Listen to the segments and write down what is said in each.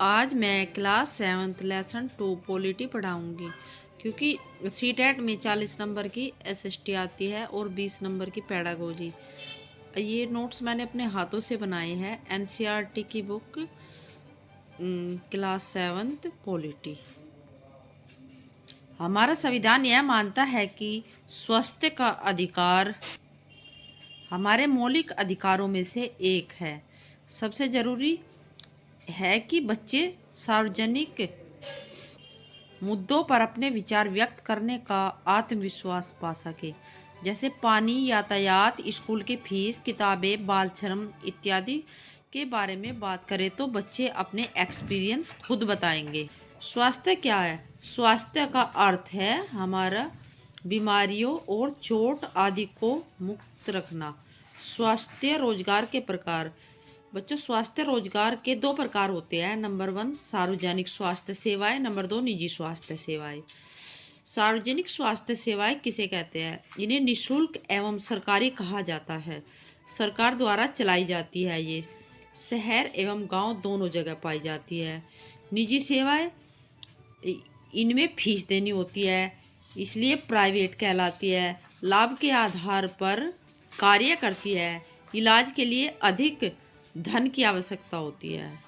आज मैं class 7th lesson 2 polity पढ़ाऊंगी क्योंकि सीटेट में 40 नंबर की एसएसटी आती है और 20 नंबर की पेडागोजी। ये नोट्स मैंने अपने हाथों से बनाए हैं एनसीईआरटी की बुक क्लास 7th पॉलिटी। हमारा संविधान यह मानता है कि स्वास्थ्य का अधिकार हमारे मौलिक अधिकारों में से एक है। सबसे जरूरी है कि बच्चे सार्वजनिक मुद्दों पर अपने विचार व्यक्त करने का आत्मविश्वास पा सके, जैसे पानी, यातायात, स्कूल की फीस, किताबें, बाल श्रम इत्यादि के बारे में बात करें तो बच्चे अपने एक्सपीरियंस खुद बताएंगे। स्वास्थ्य क्या है? स्वास्थ्य का अर्थ है हमारा बीमारियों और चोट आदि को मुक्त रखना। स्वास्थ्य रोजगार के प्रकार। बच्चों, स्वास्थ्य रोजगार के 2 प्रकार होते हैं। नंबर 1 सार्वजनिक स्वास्थ्य सेवाएं, नंबर 2 निजी स्वास्थ्य सेवाएं। सार्वजनिक स्वास्थ्य सेवाएं किसे कहते हैं? इन्हें निःशुल्क एवं सरकारी कहा जाता है। सरकार द्वारा चलाई जाती है। ये शहर एवं गांव दोनों जगह पाई जाती है। निजी सेवाएं, इनमें फीस देनी होती है, इसलिए प्राइवेट कहलाती है। लाभ के आधार पर कार्य करती है। इलाज के लिए अधिक धन की आवश्यकता होती है।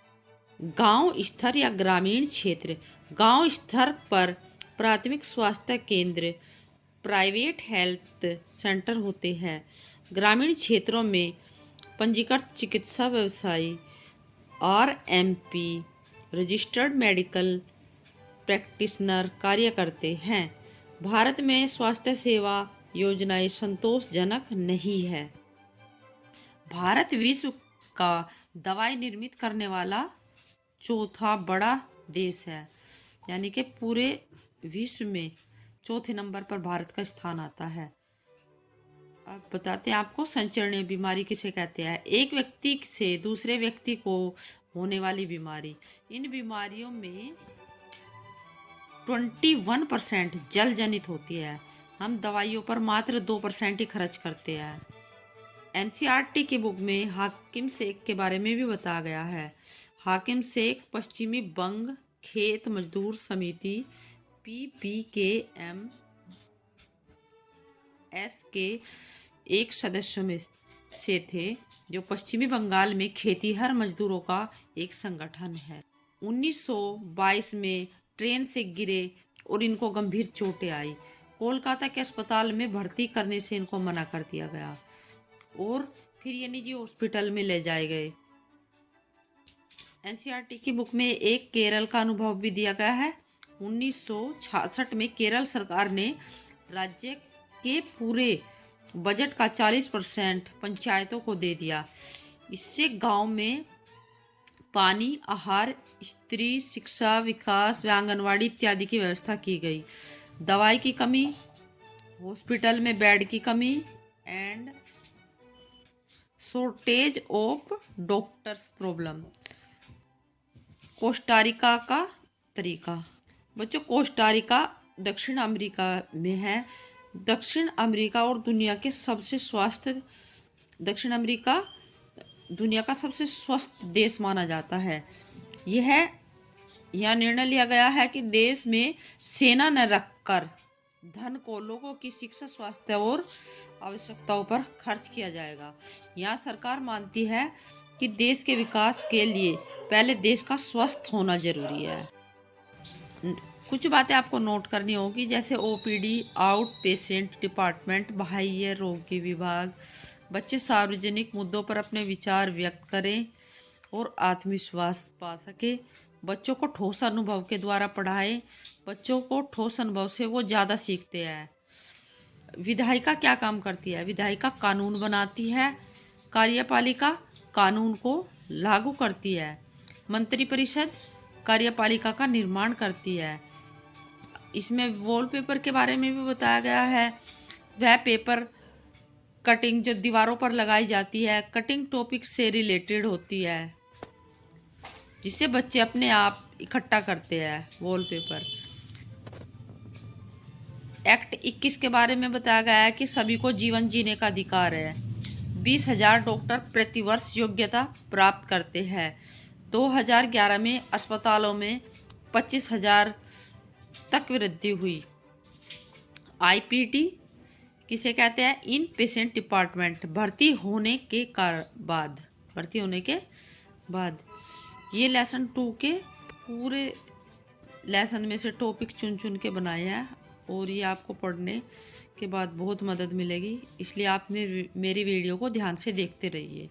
गांव स्तर या ग्रामीण क्षेत्र। गांव स्तर पर प्राथमिक स्वास्थ्य केंद्र, प्राइवेट हेल्थ सेंटर होते हैं। ग्रामीण क्षेत्रों में पंजीकृत चिकित्सा व्यवसायी RMP रजिस्टर्ड मेडिकल प्रैक्टिशनर कार्य करते हैं। भारत में स्वास्थ्य सेवा योजनाएं संतोषजनक नहीं है। भारत विश्व का दवाई निर्मित करने वाला 4था बड़ा देश है, यानी कि पूरे विश्व में 4थे नंबर पर भारत का स्थान आता है। अब बताते हैं आपको संचरणीय बीमारी किसे कहते हैं। एक व्यक्ति से दूसरे व्यक्ति को होने वाली बीमारी। इन बीमारियों में 21% जल जनित होती है। हम दवाइयों पर मात्र 2% ही खर्च करते हैं। एनसीईआरटी की बुक में हाकिम शेख के बारे में भी बताया गया है। हाकिम शेख पश्चिमी बंग खेत मजदूर समिति PPKMS के एक सदस्य में से थे, जो पश्चिमी बंगाल में खेतीहर मजदूरों का एक संगठन है। 1922 में ट्रेन से गिरे और इनको गंभीर चोटें आई। कोलकाता के अस्पताल में भर्ती करने से इनको मना कर दिया गया और फिर ये निजी हॉस्पिटल में ले जाए गए। एनसीईआरटी की बुक में एक केरल का अनुभव भी दिया गया है। 1966 में केरल सरकार ने राज्य के पूरे बजट का 40% पंचायतों को दे दिया। इससे गांव में पानी, आहार, स्त्री शिक्षा, विकास व आंगनवाड़ी इत्यादि की व्यवस्था की गई। दवाई की कमी, हॉस्पिटल में बेड की कमी and shortage of doctors problem. Costa Rica का तरीका। बच्चों, कोस्टारिका दक्षिण अमेरिका में है। दक्षिण अमेरिका और दुनिया के सबसे दक्षिण अमेरिका दुनिया का सबसे स्वस्थ देश माना जाता है। यह निर्णय लिया गया है कि देश में सेना न रखकर धन को लोगों की शिक्षा, स्वास्थ्य और आवश्यकताओं पर खर्च किया जाएगा। यहाँ सरकार मानती है कि देश के विकास के लिए पहले देश का स्वस्थ होना जरूरी है। कुछ बातें आपको नोट करनी होगी, जैसे OPD आउट पेशेंट डिपार्टमेंट, बाह्य रोगी विभाग। बच्चे सार्वजनिक मुद्दों पर अपने विचार व्यक्त करें और आत्मविश्वास पा सके। बच्चों को ठोस अनुभव के द्वारा पढ़ाएं। बच्चों को ठोस अनुभव से वो ज़्यादा सीखते हैं। विधायिका क्या काम करती है? विधायिका कानून बनाती है। कार्यपालिका कानून को लागू करती है। मंत्रिपरिषद कार्यपालिका का निर्माण करती है। इसमें वॉलपेपर के बारे में भी बताया गया है। वह पेपर कटिंग जो दीवारों पर लगाई जाती है, कटिंग टॉपिक से रिलेटेड होती है, जिसे बच्चे अपने आप इकट्ठा करते हैं वॉलपेपर। एक्ट 21 के बारे में बताया गया है कि सभी को जीवन जीने का अधिकार है। 20,000 डॉक्टर प्रतिवर्ष योग्यता प्राप्त करते हैं। 2011 में अस्पतालों में 25,000 तक वृद्धि हुई। आईपीडी किसे कहते हैं? इन पेशेंट डिपार्टमेंट, भर्ती होने के बाद। ये लेसन 2 के पूरे लेसन में से टॉपिक चुन चुन के बनाया है और ये आपको पढ़ने के बाद बहुत मदद मिलेगी, इसलिए आप मेरी वीडियो को ध्यान से देखते रहिए।